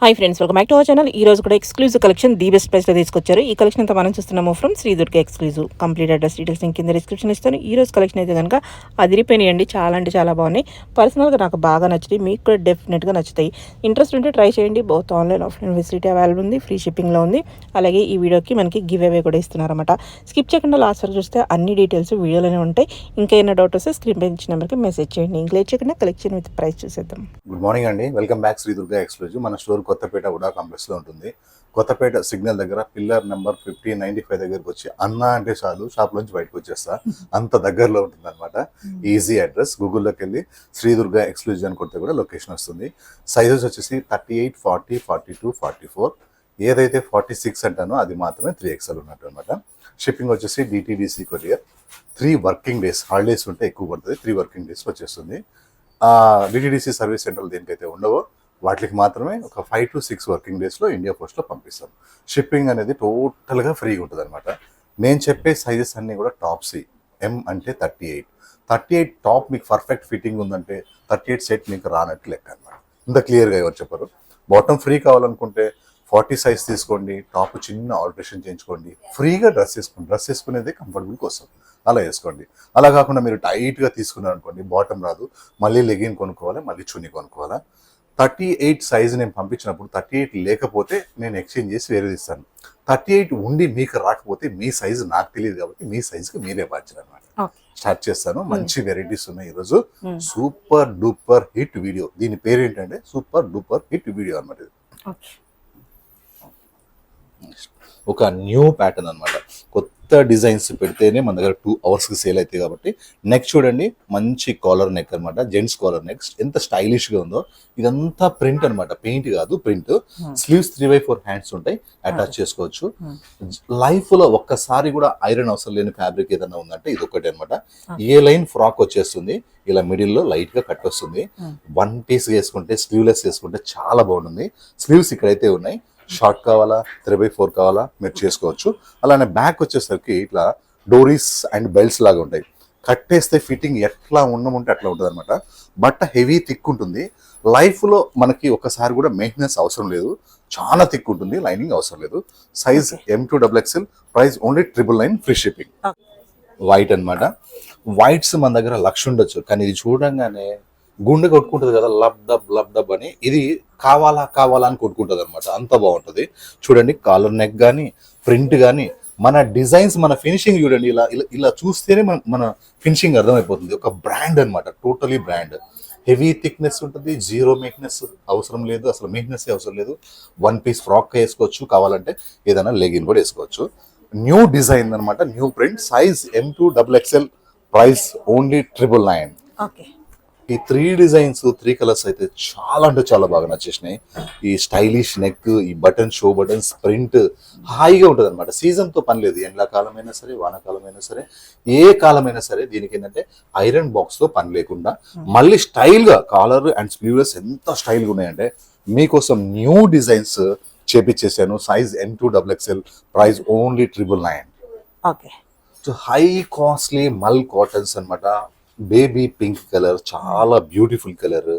Hi friends, welcome back to our channel. ఈ రోజు కూడా ఎక్స్క్లూజివ్ కలెక్షన్ ది బెస్ట్ ప్రైస్లో తీసుకొచ్చారు. ఈ కలెక్షన్ అంతా మనం చూస్తున్నాము from Sri Durga exclusive. Complete address details నేను కింద డిస్క్రిప్షన్ ఇస్తాను. ఈ రోజు కలెక్షన్ అయితే కనుక అదిరిపోయినాయండి. చాలా అంటే చాలా బాగున్నాయి. పర్సనల్గా నాకు బాగా నచ్చుతాయి, మీకు కూడా డెఫినెట్గా నచ్చుతాయి. ఇంట్రెస్ట్ ఉంటే ట్రై చేయండి. బౌత్ ఆన్లైన్ ఆఫ్లైన్ ఫెసిలిటీ అవైలబుల్ ఉంది, ఫ్రీ షిప్పింగ్లో ఉంది. అలాగే ఈ వీడియోకి మనకి గివ్ అవే కూడా ఇస్తున్నారన్నమాట. స్కిప్ చేయకుండా లాస్ట్ వరకు చూస్తే అన్ని డీటెయిల్స్ వీడియోలోనే ఉంటాయి. ఇంకా ఏమైనా డౌట్ వస్తే స్క్రీన్ పై ఇచ్చిన నెంబర్కి మెసేజ్ చేయండి. ఇంకా లేట్ చేయకుండా కలెక్షన్ విత్ ప్రైస్ చూసేద్దాం. గుడ్ మార్నింగ్ అండి, welcome back Sri Durga exclusive. మన స్టోర్ కొత్తపేట ఉడా కాంప్లెక్స్ లో ఉంటుంది. కొత్తపేట సిగ్నల్ దగ్గర పిల్లర్ నెంబర్ 1595 దగ్గరకు వచ్చి అన్నా అంటే చాలు షాప్ నుంచి బయటకు వచ్చేస్తా, అంత దగ్గరలో ఉంటుంది అనమాట. Easy address. గూగుల్లోకి వెళ్ళి శ్రీ దుర్గా ఎక్స్క్లూజివ్ అని కొడితే కూడా లొకేషన్ వస్తుంది. సైజెస్ వచ్చేసి 38, 40, 42, 44. ఏదైతే 46 అంటానో అది మాత్రమే 3XL ఉన్నట్టు అనమాట. షిప్పింగ్ వచ్చేసి DTDC courier. 3 working days, holidays ఉంటే ఎక్కువ పడుతుంది, 3 వర్కింగ్ డేస్ వచ్చేస్తుంది. డిటీడీసీ సర్వీస్ సెంటర్లు దేనికైతే ఉండవో వాటికి మాత్రమే ఒక 5 to 6 వర్కింగ్ డేస్లో ఇండియా పోస్ట్లో పంపిస్తాం. షిప్పింగ్ అనేది టోటల్గా ఫ్రీగా ఉంటుంది అనమాట. నేను చెప్పే సైజెస్ అన్నీ కూడా టాప్ సి. ఎం అంటే 38 టాప్ మీకు పర్ఫెక్ట్ ఫిట్టింగ్ ఉందంటే 38 సెట్ మీకు రానట్టు లెక్క అనమాట. ఇంత క్లియర్గా ఎవరు చెప్పరు. బాటమ్ ఫ్రీ కావాలనుకుంటే 40 సైజ్ తీసుకోండి, టాప్ చిన్న ఆల్టరేషన్ చేయించుకోండి, ఫ్రీగా డ్రెస్ వేసుకోండి. డ్రెస్ వేసుకునేది కంఫర్టబుల్ కోసం అలా వేసుకోండి. అలా కాకుండా మీరు టైట్గా తీసుకున్నారు అనుకోండి, బాటమ్ రాదు, మళ్ళీ లెగిన్ కొనుక్కోవాలి, మళ్ళీ చున్నీ కొనుక్కోవాలా. 38 సైజు నేను పంపించినప్పుడు 38 లేకపోతే నేను ఎక్స్చేంజ్ చేసి వేరేది ఇస్తాను. 38 ఉండి మీకు రాకపోతే మీ సైజు నాకు తెలియదు కాబట్టి మీ సైజుకి మీరే బాధ్యత అనమాట. స్టార్ట్ చేస్తాను. మంచి వెరైటీస్ ఉన్నాయి ఈరోజు. Super duper hit video. దీని పేరు ఏంటంటే సూపర్ డూపర్ హిట్ వీడియో అనమాట. ఒక న్యూ ప్యాటర్న్ అనమాట. కొత్త డిజైన్స్ పెడితేనే మన దగ్గర 2 అవర్స్కి సేల్ అవుతాయి కాబట్టి. నెక్ చూడండి, మంచి కాలర్ నెక్ అనమాట, జెంట్స్ కాలర్ నెక్. ఎంత స్టైలిష్గా ఉందో. ఇదంతా ప్రింట్ అనమాట, పెయింట్ కాదు, ప్రింట్. స్లీవ్స్ 3/4 హ్యాండ్స్ ఉంటాయి, అటాచ్ చేసుకోవచ్చు. లైఫ్లో ఒక్కసారి కూడా ఐరన్ అవసరం లేని ఫ్యాబ్రిక్ ఏదైనా ఉందంటే ఇది ఒకటి అనమాట. ఏ లైన్ ఫ్రాక్ వచ్చేస్తుంది, ఇలా మిడిల్లో లైట్గా కట్ వస్తుంది. 1 పీస్ వేసుకుంటే, స్లీవ్లెస్ వేసుకుంటే చాలా బాగుంటుంది. స్లీవ్స్ ఇక్కడైతే ఉన్నాయి. షార్ట్ కావాలా, 3/4 కావాలా, మీరు చేసుకోవచ్చు. అలానే బ్యాక్ వచ్చేసరికి ఇట్లా డోరీస్ అండ్ బెల్ట్స్ లాగా ఉంటాయి. కట్టేస్తే ఫిట్టింగ్ ఎట్లా ఉండమంటే అట్లా ఉంటుంది అనమాట. బట్ట హెవీ థిక్ ఉంటుంది. లైఫ్లో మనకి ఒకసారి కూడా మెయింటెనెన్స్ అవసరం లేదు. చాలా థిక్ ఉంటుంది, లైనింగ్ అవసరం లేదు. Size M2XXL, price only 999, free shipping. White అనమాట. వైట్స్ మన దగ్గర 1,00,000 ఉండొచ్చు, కానీ ఇది చూడంగానే గుండె కొట్టుకుంటుంది కదా, లబ్ డబ్ అని. ఇది కావాలా అని కొట్టుకుంటుంది అనమాట, అంత బాగుంటుంది. చూడండి, కాలర్ నెక్ కానీ, ప్రింట్ కానీ, మన డిజైన్స్, మన ఫినిషింగ్ చూడండి. ఇలా ఇలా చూస్తేనే మన ఫినిషింగ్ అర్థమైపోతుంది. ఒక బ్రాండ్ అనమాట, టోటలీ బ్రాండ్. హెవీ థిక్నెస్ ఉంటుంది, జీరో మెయింటెనెన్స్ అవసరం లేదు, అసలు మెయింటెనెన్స్ అవసరం లేదు. 1 పీస్ ఫ్రాక్ వేసుకోవచ్చు, కావాలంటే ఏదైనా లెగిన్ కూడా వేసుకోవచ్చు. న్యూ డిజైన్ అనమాట, new print. Size M2XXL, price only 999. Okay. ఈ 3 డిజైన్స్, 3 కలర్స్ అయితే చాలా అంటే చాలా బాగా నచ్చేసినాయి. ఈ స్టైలిష్ నెక్, ఈ బటన్, షో బటన్స్, ప్రింట్ హాయిగా ఉంటుంది అనమాట. సీజన్తో పని లేదు. ఎండాకాలం అయినా సరే, వానాకాలం అయినా సరే, ఏ కాలమైనా సరే. దీనికి ఏంటంటే ఐరన్ బాక్స్తో పని లేకుండా మళ్ళీ స్టైల్గా కాలర్ అండ్ స్లీవ్లెస్ ఎంత స్టైల్గా ఉన్నాయంటే మీకోసం న్యూ డిజైన్స్ చేపించేసాను. Size M2XXL, price only 999. Okay. So high costly మల్ కాటన్స్ అనమాట. బేబీ పింక్ కలర్, చాలా beautiful colour.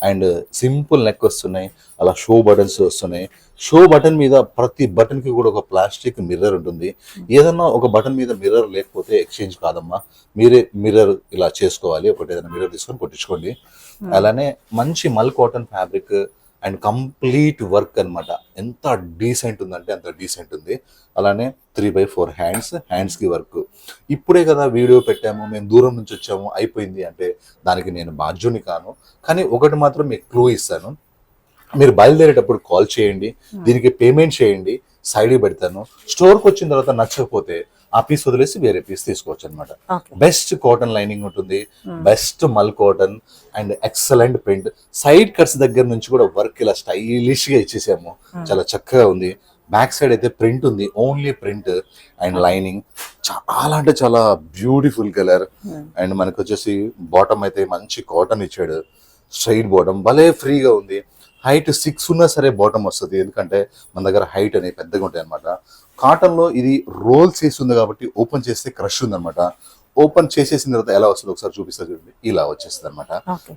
And simple neck వస్తున్నాయి, అలా షో బటన్స్ వస్తున్నాయి. షో బటన్ మీద ప్రతి బటన్కి కూడా ఒక ప్లాస్టిక్ మిర్రర్ ఉంటుంది. ఏదన్నా ఒక బటన్ మీద మిర్రర్ లేకపోతే ఎక్స్చేంజ్ కాదమ్మా, మీరే మిర్రర్ ఇలా చేసుకోవాలి. ఒకటి ఏదైనా మిర్రర్ తీసుకొని కొట్టించుకోండి. అలానే మంచి మల్ cotton fabric and complete work అనమాట. ఎంత డీసెంట్ ఉందంటే అంత డీసెంట్ ఉంది. అలానే 3/4 హ్యాండ్స్కి వర్క్. ఇప్పుడే కదా వీడియో పెట్టాము, మేము దూరం నుంచి వచ్చాము, అయిపోయింది అంటే దానికి నేను బాధ్యుని కాను. కానీ ఒకటి మాత్రం మీకు క్లూ ఇస్తాను. మీరు బయలుదేరేటప్పుడు కాల్ చేయండి, దీనికి పేమెంట్ చేయండి, సైడ్కి పెడతాను. స్టోర్కి వచ్చిన తర్వాత నచ్చకపోతే ఆ పీస్ వదిలేసి వేరే పీస్ తీసుకోవచ్చు అనమాట. బెస్ట్ కాటన్ లైనింగ్ ఉంటుంది, బెస్ట్ మల్ cotton and excellent print. Side cuts దగ్గర నుంచి కూడా వర్క్ ఇలా స్టైలిష్ గా ఇచ్చేసాము, చాలా చక్కగా ఉంది. బ్యాక్ సైడ్ అయితే ప్రింట్ ఉంది, ఓన్లీ ప్రింట్ అండ్ లైనింగ్. చాలా అంటే చాలా బ్యూటిఫుల్ కలర్. అండ్ మనకు వచ్చేసి బాటమ్ అయితే మంచి కాటన్ ఇచ్చాడు, స్ట్రైట్ బాటమ్, భలే ఫ్రీగా ఉంది. హైట్ 6 ఉన్నా సరే బాటమ్ వస్తుంది, ఎందుకంటే మన దగ్గర హైట్ అనేవి పెద్దగా ఉంటాయి అనమాట. కాటన్లో ఇది రోల్స్ చేస్తుంది కాబట్టి ఓపెన్ చేస్తే క్రష్ ఉందన్నమాట. ఓపెన్ చేసేసిన తర్వాత ఎలా వస్తుంది ఒకసారి చూపిస్తా చూడండి. ఇలా వచ్చేస్తుంది అనమాట.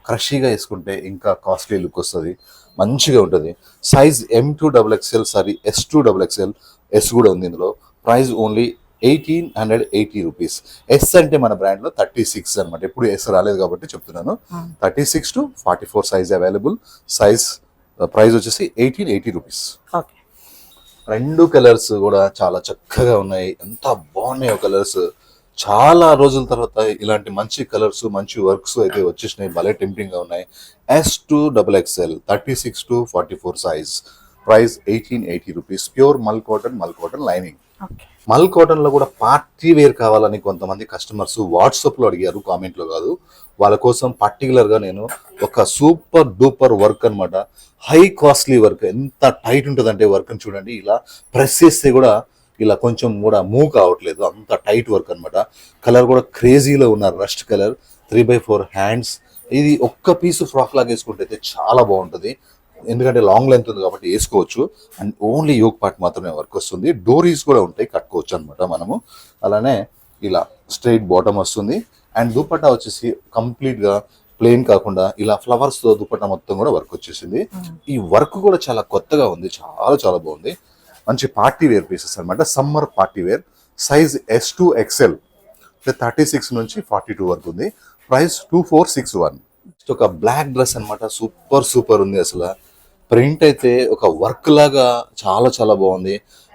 క్రషీగా వేసుకుంటే ఇంకా కాస్ట్లీ లుక్ వస్తుంది. మంచిగా ఉంటుంది. Size M2XXL sorry S2XXL yes కూడా ఉంది ఇందులో. Price only 1880 rupees. ఎస్ అంటే మన బ్రాండ్లో 36 అనమాట. ఎప్పుడు ఎస్ రాలేదు కాబట్టి చెప్తున్నాను. 36 to 44 size available. Size price వచ్చేసి 1880 రూపీస్. ఓకే. రెండు కలర్స్ కూడా చాలా చక్కగా ఉన్నాయి. ఎంత బాగున్నాయో కలర్స్. చాలా రోజుల తర్వాత ఇలాంటి మంచి కలర్స్ మంచి వర్క్స్ అయితే వచ్చేసినాయి. భలే టెంప్టింగ్ గా ఉన్నాయి. S2XXL 36 to 44 size. Price 1880 rupees. Pure మల్ కాటన్ లైనింగ్. మల్ కాటన్ లో కూడా పార్టీ వేర్ కావాలని కొంతమంది కస్టమర్స్ వాట్సాప్ లో అడిగారు, కామెంట్ లో కాదు. వాళ్ళ కోసం పర్టికులర్ గా నేను ఒక సూపర్ డూపర్ వర్క్ అన్నమాట. High costly work. ఎంత టైట్ ఉంటుంది అంటే వర్క్ చూడండి. ఇలా ప్రెస్ చేస్తే కూడా ఇలా కొంచెం కూడా మూవ్ కావట్లేదు, అంత టైట్ వర్క్ అన్నమాట. కలర్ కూడా క్రేజీలో ఉన్నారు, రస్ట్ కలర్. 3/4 హ్యాండ్స్. ఇది ఒక్క పీస్ ఫ్రాక్ లాగా వేసుకుంటే అయితే చాలా బాగుంటుంది. ఎందుకంటే లాంగ్ లెంత్ ఉంది కాబట్టి వేసుకోవచ్చు. అండ్ ఓన్లీ యోక్ పార్ట్ మాత్రమే వర్క్ వస్తుంది. డోరీస్ కూడా ఉంటాయి, కట్టుకోవచ్చు అనమాట మనము. అలానే ఇలా స్ట్రైట్ బాటమ్ వస్తుంది. అండ్ దుపట్టా వచ్చేసి కంప్లీట్ గా ప్లెయిన్ కాకుండా ఇలా ఫ్లవర్స్ తో దుపట్టా మొత్తం కూడా వర్క్ వచ్చేసింది. ఈ వర్క్ కూడా చాలా కొత్తగా ఉంది, చాలా చాలా బాగుంది. మంచి పార్టీ వేర్ పీసెస్ అనమాట. Summer party wear. Size S2XL 36 నుంచి 42 వరకు ఉంది. ప్రైస్ 2461. ఒక బ్లాక్ డ్రెస్ అనమాట. సూపర్ ఉంది అసలు. ప్రింట్ అయితే ఒక వర్క్ లాగా చాలా చాలా బాగుంది.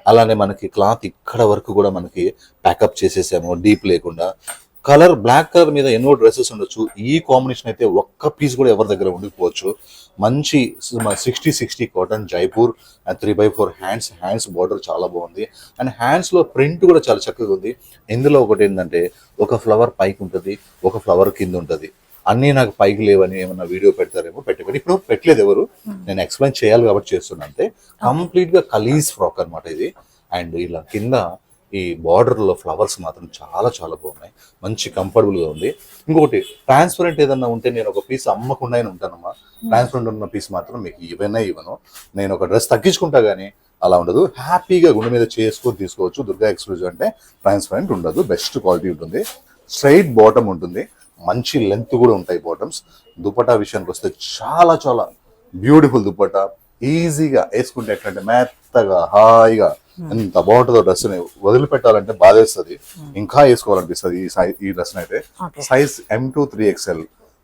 అలానే మనకి క్లాత్ ఇక్కడ వరకు కూడా మనకి ప్యాకప్ చేసేసాము, డీప్ లేకుండా. కలర్ బ్లాక్ కలర్ మీద ఎన్నో డ్రెస్సెస్ ఉండొచ్చు. ఈ కాంబినేషన్ అయితే ఒక్క పీస్ కూడా ఎవరి దగ్గర ఉండిపోవచ్చు. మంచి 60 cotton Jaipur and 3/4 hands border చాలా బాగుంది. అండ్ హ్యాండ్స్ లో ప్రింట్ కూడా చాలా చక్కగా ఉంది. ఇందులో ఒకటి ఏంటంటే ఒక ఫ్లవర్ పైకి ఉంటుంది, ఒక ఫ్లవర్ కింద ఉంటుంది. అన్నీ నాకు పైకి లేవని ఏమన్నా వీడియో పెడతారేమో, పెట్టకండి. ఇప్పుడు పెట్టలేదు ఎవరు, నేను ఎక్స్ప్లెయిన్ చేయాలి కాబట్టి చేస్తున్నా అంతే. కంప్లీట్ గా కలీజ్ ఫ్రాక్ అనమాట ఇది. అండ్ ఇలా కింద ఈ బార్డర్ లో ఫ్లవర్స్ మాత్రం చాలా చాలా బాగున్నాయి. మంచి కంఫర్టబుల్ గా ఉంది. ఇంకొకటి ట్రాన్స్పరెంట్ ఏదన్నా ఉంటే నేను ఒక పీస్ అమ్మకుండానే ఉంటానమ్మా. ట్రాన్స్పరెంట్ ఉన్న పీస్ మాత్రం మీకు ఇవ్వను. నేను ఒక డ్రెస్ తగ్గించుకుంటా గానీ అలా ఉండదు. హ్యాపీగా గుండె మీద చేసుకొని తీసుకోవచ్చు. దుర్గా ఎక్స్క్లూజివ్ అంటే ట్రాన్స్పరెంట్ ఉండదు, బెస్ట్ క్వాలిటీ ఉంటుంది. స్ట్రైట్ బాటమ్ ఉంటుంది, మంచి లెంత్ కూడా ఉంటాయి బాటమ్స్. దుపట్టా విషయానికి వస్తే చాలా చాలా బ్యూటిఫుల్ దుపట్టా. ఈజీగా వేసుకుంటే ఎట్లంటే మెత్తగా హాయిగా ఎంత బాగుంటుందో డ్రెస్ ని వదిలిపెట్టాలంటే బాధేస్తుంది, ఇంకా వేసుకోవాలనిపిస్తుంది ఈ డ్రెస్ అయితే. సైజ్ M2-3XL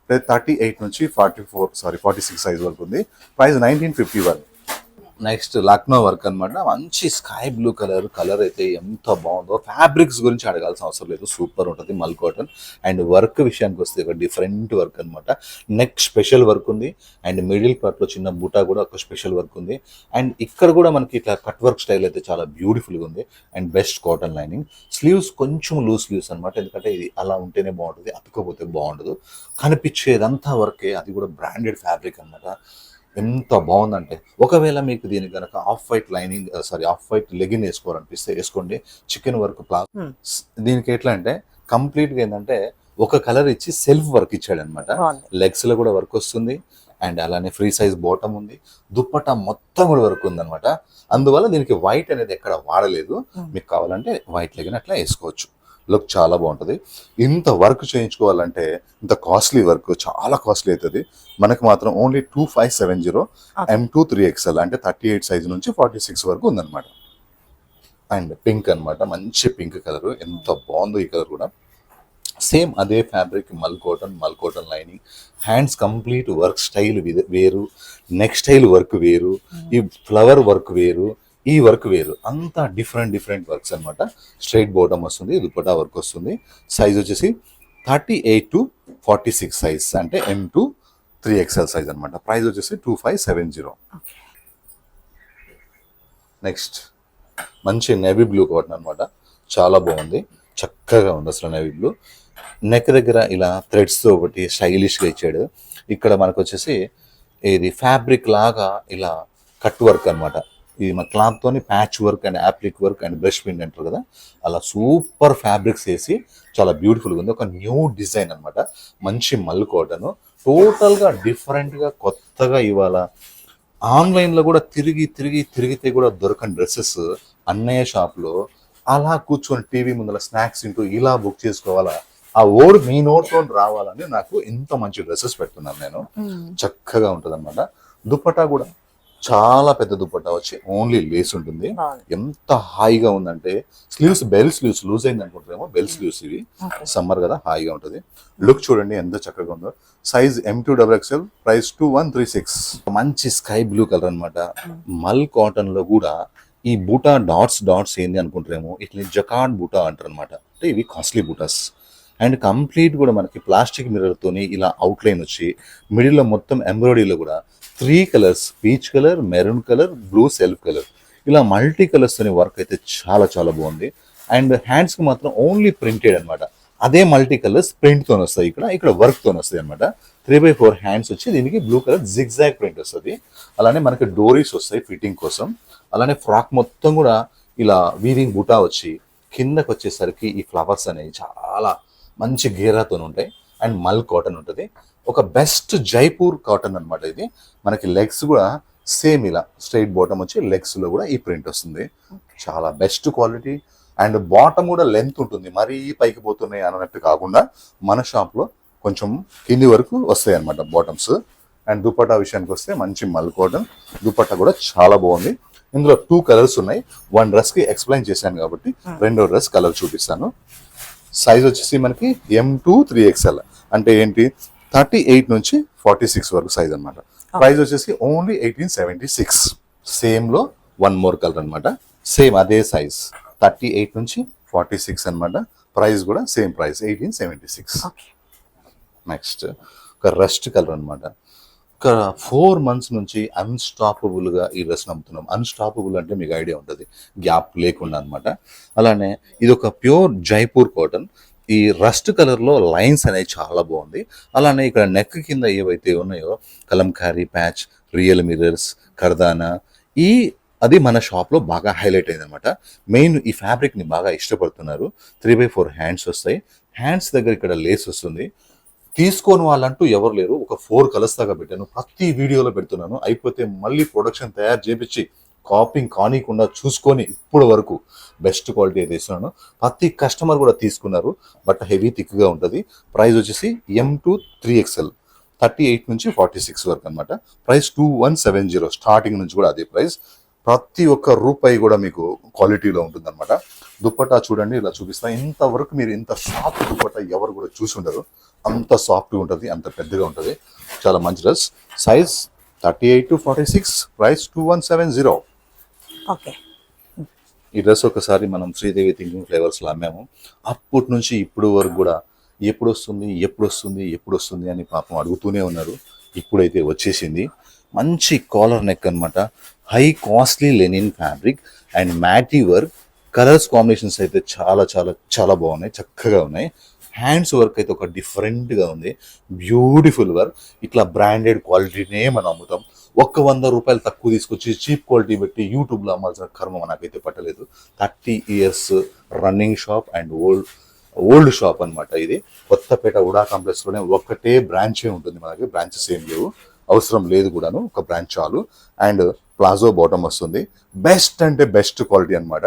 38 నుంచి 46 సైజ్ వరకు ఉంది. ప్రైస్ 1951. నెక్స్ట్ లక్నో వర్క్ అనమాట. మంచి స్కై బ్లూ కలర్ అయితే ఎంత బాగుందో. ఫ్యాబ్రిక్స్ గురించి అడగాల్సిన అవసరం లేదు, సూపర్ ఉంటుంది మల్ కాటన్. అండ్ వర్క్ విషయానికి వస్తే ఒక డిఫరెంట్ వర్క్ అనమాట. నెక్ స్పెషల్ వర్క్ ఉంది. అండ్ మిడిల్ పార్ట్ లో చిన్న బూటా కూడా ఒక స్పెషల్ వర్క్ ఉంది. అండ్ ఇక్కడ కూడా మనకి ఇట్లా కట్ వర్క్ స్టైల్ అయితే చాలా బ్యూటిఫుల్ గా ఉంది. And best cotton lining. Sleeves కొంచెం లూజ్ స్లీవ్స్ అనమాట. ఎందుకంటే ఇది అలా ఉంటేనే బాగుంటుంది, అతుక్కపోతే బాగుండదు. కనిపించేదంతా వర్కే, అది కూడా బ్రాండెడ్ ఫ్యాబ్రిక్ అనమాట. ఎంత బాగుందంటే ఒకవేళ మీకు దీనికి కనుక ఆఫ్ వైట్ లెగిన్ వేసుకోవాలనిపిస్తే వేసుకోండి. చికెన్ వర్క్ క్లాత్ దీనికి ఎట్లా అంటే కంప్లీట్ గా ఏంటంటే ఒక కలర్ ఇచ్చి సెల్ఫ్ వర్క్ ఇచ్చాడు అనమాట. లెగ్స్ లో కూడా వర్క్ వస్తుంది. అండ్ అలానే ఫ్రీ సైజ్ బాటమ్ ఉంది. దుప్పట్టా మొత్తం కూడా వర్క్ ఉంది అనమాట. అందువల్ల దీనికి వైట్ అనేది ఎక్కడ వాడలేదు. మీకు కావాలంటే వైట్ లెగిన్ అట్లా వేసుకోవచ్చు. లుక్ చాలా బాగుంటుంది. ఇంత వర్క్ చేయించుకోవాలంటే ఇంత కాస్ట్లీ వర్క్ చాలా కాస్ట్లీ అవుతుంది. మనకు మాత్రం ఓన్లీ 2570 M2-3XL అంటే 38 సైజ్ నుంచి 46 వరకు ఉందన్నమాట. అండ్ పింక్ అనమాట, మంచి పింక్ కలర్. ఎంత బాగుందో ఈ కలర్ కూడా. సేమ్ అదే ఫ్యాబ్రిక్ మల్ cotton lining. Hands complete work style వేరు, నెక్ స్టైల్ వర్క్ వేరు, ఈ ఫ్లవర్ వర్క్ వేరు, ఈ వర్క్ వేరు. అంతా డిఫరెంట్ వర్క్స్ అనమాట. స్ట్రైట్ బాటమ్ వస్తుంది, దుపట్టా వర్క్ వస్తుంది. సైజ్ వచ్చేసి 38 to 46 సైజ్ అంటే M2-3XL సైజ్ అనమాట. ప్రైస్ వచ్చేసి 2570. నెక్స్ట్ మంచి నేవీ బ్లూ కాటన్ అనమాట. చాలా బాగుంది, చక్కగా ఉంది అసలు నేవీ బ్లూ. నెక్ దగ్గర ఇలా థ్రెడ్స్ తో ఒకటి స్టైలిష్ గా ఇచ్చాడు. ఇక్కడ మనకు వచ్చేసి ఇది ఫ్యాబ్రిక్ లాగా ఇలా కట్ వర్క్ అనమాట. ఇది మన క్లాత్ తోని patch work and appliqué work and brush print అంటారు కదా, అలా సూపర్ ఫ్యాబ్రిక్స్ వేసి చాలా బ్యూటిఫుల్ గా ఉంది. ఒక న్యూ డిజైన్ అనమాట. మంచి మల్ కాటన్. టోటల్ గా డిఫరెంట్ గా కొత్తగా ఇవాళ ఆన్లైన్ లో కూడా తిరిగితే కూడా దొరకని డ్రెస్సెస్ అన్నయ్య షాప్ లో అలా కూర్చొని టీవీ ముందర స్నాక్స్ తింటూ ఇలా బుక్ చేసుకోవాలా, ఆ ఓడ్ మీ నోట్తో రావాలని నాకు ఇంత మంచి డ్రెస్సెస్ పెడుతున్నాను నేను. చక్కగా ఉంటుంది అనమాట. దుప్పటా కూడా చాలా పెద్ద దుప్పటా వచ్చి ఓన్లీ లేస్ ఉంటుంది. బాగుంది. ఎంత హాయిగా ఉందంటే స్లీవ్స్ బెల్ స్లీవ్స్ లూజ్ అయింది అనుకుంటారేమో, బెల్ స్లీవ్స్ ఇవి. సమ్మర్ కదా హాయిగా ఉంటుంది. లుక్ చూడండి ఎంత చక్కగా ఉందో. Size M2XXL, price 2136. మంచి స్కై బ్లూ కలర్ అన్నమాట. మల్ కాటన్ లో కూడా ఈ బూటా డాట్స్ ఏంది అనుకుంటారేమో, ఇట్లా జకార్డ్ బూటా అంటారు అనమాట. అంటే ఇవి కాస్ట్లీ బూటాస్. అండ్ కంప్లీట్ కూడా మనకి ప్లాస్టిక్ మిర్రర్ తోని ఇలా అవుట్లైన్ వచ్చి మిడిల్ లో మొత్తం ఎంబ్రాయిడరీలో కూడా 3 colours, peach colour, maroon colour, blue self colour, ఇలా మల్టీ కలర్స్ తోని వర్క్ అయితే చాలా చాలా బాగుంది. అండ్ హ్యాండ్స్ కి మాత్రం ఓన్లీ ప్రింటెడ్ అనమాట. అదే మల్టీ కలర్స్ ప్రింట్ తో వస్తాయి, ఇక్కడ వర్క్ తో వస్తాయి అనమాట. 3x4 హ్యాండ్స్ వచ్చి దీనికి బ్లూ కలర్ జిగ్జాగ్ ప్రింట్ వస్తుంది. అలానే మనకి డోరీస్ వస్తాయి ఫిట్టింగ్ కోసం. అలానే ఫ్రాక్ మొత్తం కూడా ఇలా వీవింగ్ బుటా వచ్చి కిందకి వచ్చేసరికి ఈ ఫ్లవర్స్ అనేవి చాలా మంచి గేరాతో ఉంటాయి. అండ్ మల్ కాటన్ ఉంటుంది. ఒక బెస్ట్ జైపూర్ కాటన్ అనమాట ఇది. మనకి లెగ్స్ కూడా సేమ్ ఇలా స్ట్రైట్ బాటమ్ వచ్చి లెగ్స్ లో కూడా ఈ ప్రింట్ వస్తుంది. చాలా బెస్ట్ క్వాలిటీ. అండ్ బాటమ్ కూడా లెంత్ ఉంటుంది, మరీ పైకి పోతున్నాయి అన్నట్టు కాకుండా మన షాప్ లో కొంచెం కింది వరకు వస్తాయి అనమాట బాటమ్స్. అండ్ దుపట్టా విషయానికి వస్తే మంచి మల్ కాటన్ దుపట్టా కూడా చాలా బాగుంది. ఇందులో 2 కలర్స్ ఉన్నాయి. 1 డ్రెస్ కి ఎక్స్ప్లెయిన్ చేశాను కాబట్టి రెండో డ్రెస్ కలర్ చూపిస్తాను. సైజ్ వచ్చేసి మనకి M2-3XL అంటే ఏంటి 38 నుంచి 46 వరకు సైజ్ అనమాట. ప్రైస్ వచ్చేసి ఓన్లీ 1876. సేమ్ లో 1 మోర్ కలర్ అనమాట. సేమ్ అదే సైజ్ 38 నుంచి 46 అనమాట. ప్రైస్ కూడా సేమ్ ప్రైస్ 1876. నెక్స్ట్ ఒక రస్ట్ కలర్ అనమాట. ఒక 4 months నుంచి అన్స్టాపబుల్ గా ఈ డ్రెస్ నమ్ముతున్నాం. అన్స్టాపబుల్ అంటే మీకు ఐడియా ఉంటుంది, గ్యాప్ లేకుండా అనమాట. అలానే ఇది ఒక ప్యూర్ జైపూర్ కాటన్. ఈ రస్ట్ కలర్ లో లైన్స్ అనేవి చాలా బాగుంది. అలానే ఇక్కడ నెక్ కింద ఏవైతే ఉన్నాయో కలంకారీ ప్యాచ్, రియల్ మిర్రర్స్, కర్దానా, అది మన షాప్ లో బాగా హైలైట్ అయింది అనమాట. మెయిన్ ఈ ఫ్యాబ్రిక్ ని బాగా ఇష్టపడుతున్నారు. 3x4 హ్యాండ్స్ వస్తాయి. హ్యాండ్స్ దగ్గర ఇక్కడ లేస్ వస్తుంది. తీసుకోని వాళ్ళంటూ ఎవరు లేరు. ఒక 4 కలర్స్ దాకా పెట్టాను, ప్రతి వీడియోలో పెడుతున్నాను. అయిపోతే మళ్ళీ ప్రొడక్షన్ తయారు చేపించి కాపింగ్ కానీకుండా చూసుకొని ఇప్పుడు వరకు బెస్ట్ క్వాలిటీ అయితే ఇస్తున్నాను. ప్రతి కస్టమర్ కూడా తీసుకున్నారు. బట్ హెవీ థిక్గా ఉంటుంది. ప్రైస్ వచ్చేసి M2-3XL 38 నుంచి 46 వరకు అనమాట. ప్రైస్ 2170. స్టార్టింగ్ నుంచి కూడా అదే ప్రైస్. ప్రతి ఒక్క రూపాయి కూడా మీకు క్వాలిటీలో ఉంటుంది అనమాట. దుప్పట్టా చూడండి, ఇలా చూపిస్తా. ఇంతవరకు మీరు ఇంత సాఫ్ట్ దుప్పట్టా ఎవరు కూడా చూసి ఉండరు. అంత సాఫ్ట్గా ఉంటుంది, అంత పెద్దగా ఉంటుంది. చాలా మంచి dress. Size 38 to 46. Price 2170. Okay. ఈ డ్రెస్ ఒకసారి మనం శ్రీదేవి థింకింగ్ ఫ్లేవర్స్లో అమ్మాము. అప్పటి నుంచి ఇప్పుడు వరకు కూడా ఎప్పుడు వస్తుంది అని పాపం అడుగుతూనే ఉన్నారు. ఇప్పుడైతే వచ్చేసింది. మంచి కాలర్ నెక్ అనమాట. High costly linen fabric and మ్యాటీ work. Colours combinations అయితే చాలా చాలా చాలా బాగున్నాయి, చక్కగా ఉన్నాయి. హ్యాండ్స్ వర్క్ అయితే ఒక డిఫరెంట్గా ఉంది, బ్యూటిఫుల్ వర్క్. ఇట్లా బ్రాండెడ్ క్వాలిటీనే మనం అమ్ముతాం. 100 రూపాయలు తక్కువ తీసుకొచ్చి చీప్ క్వాలిటీ పెట్టి యూట్యూబ్లో అమ్మాల్సిన కర్మ నాకైతే పట్టలేదు. 30 years running shop and old shop అనమాట. ఇది కొత్తపేట ఉడా కాంప్లెక్స్లోనే ఒకటే బ్రాంచే ఉంటుంది. మనకి బ్రాంచెస్ ఏం లేవు, అవసరం లేదు కూడాను. ఒక బ్రాంచ్ చాలు. అండ్ ప్లాజో బాటమ్ వస్తుంది. బెస్ట్ అంటే బెస్ట్ క్వాలిటీ అనమాట.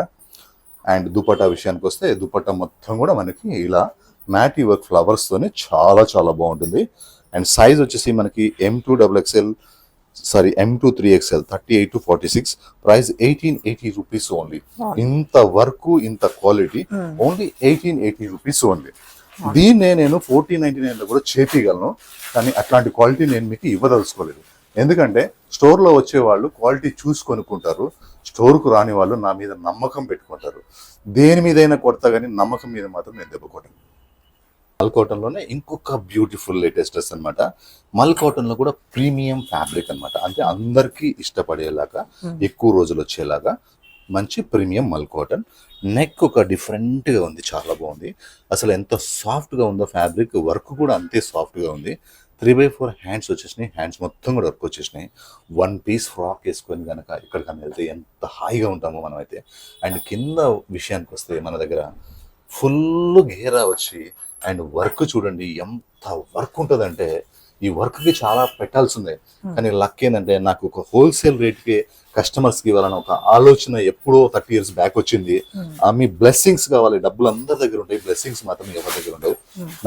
అండ్ దుపట్టా విషయానికి వస్తే దుపట్టా మొత్తం కూడా మనకి ఇలా మ్యాటీ వర్క్ ఫ్లవర్స్ తోనే చాలా చాలా బాగుంటుంది. అండ్ సైజ్ వచ్చేసి మనకి M2-3XL 38 to 46. Price 1880 rupees only. ఇంత వర్క్, ఇంత క్వాలిటీ ఓన్లీ 1880 రూపీస్ ఓన్లీ. దీన్నే నేను 1499 కూడా చేపించగలను, కానీ అట్లాంటి క్వాలిటీ నేను మీకు ఇవ్వదలుచుకోలేదు. ఎందుకంటే స్టోర్లో వచ్చే వాళ్ళు క్వాలిటీ చూసి కొనుక్కుంటారు. స్టోర్కు రాని వాళ్ళు నా మీద నమ్మకం పెట్టుకుంటారు. దేని మీదైనా కొడతా కానీ నమ్మకం మీద మాత్రం నేను దెబ్బ కొట్టను. మల్ కాటన్లోనే ఇంకొక బ్యూటిఫుల్ లేటెస్ట్ డ్రెస్ అనమాట. మల్ కాటన్లో కూడా ప్రీమియం ఫ్యాబ్రిక్ అనమాట. అంటే అందరికీ ఇష్టపడేలాగా, ఎక్కువ రోజులు వచ్చేలాగా మంచి ప్రీమియం మల్ కాటన్. నెక్ ఒక డిఫరెంట్గా ఉంది, చాలా బాగుంది. అసలు ఎంత సాఫ్ట్గా ఉందో ఫ్యాబ్రిక్. వర్క్ కూడా అంతే సాఫ్ట్గా ఉంది. 3x4 హ్యాండ్స్ వచ్చేసినాయి. హ్యాండ్స్ మొత్తం కూడా వర్క్ వచ్చేసినాయి. 1 piece ఫ్రాక్ వేసుకొని కనుక ఎక్కడికన్నా వెళ్తే ఎంత హాయిగా ఉంటామో మనం అయితే. అండ్ కింద విషయానికి వస్తే మన దగ్గర ఫుల్ గేరా వచ్చి అండ్ వర్క్ చూడండి ఎంత వర్క్ ఉంటుందంటే, ఈ వర్క్కి చాలా పెట్టాల్సిందే. కానీ లక్ ఏంటంటే నాకు ఒక హోల్సేల్ రేట్కి కస్టమర్స్కి ఇవ్వాలని ఒక ఆలోచన ఎప్పుడో 30 years బ్యాక్ వచ్చింది. మీ బ్లెస్సింగ్స్ కావాలి. డబ్బులు అందరి దగ్గర ఉంటాయి, బ్లెస్సింగ్స్ మాత్రం ఎవరి దగ్గర ఉండవు.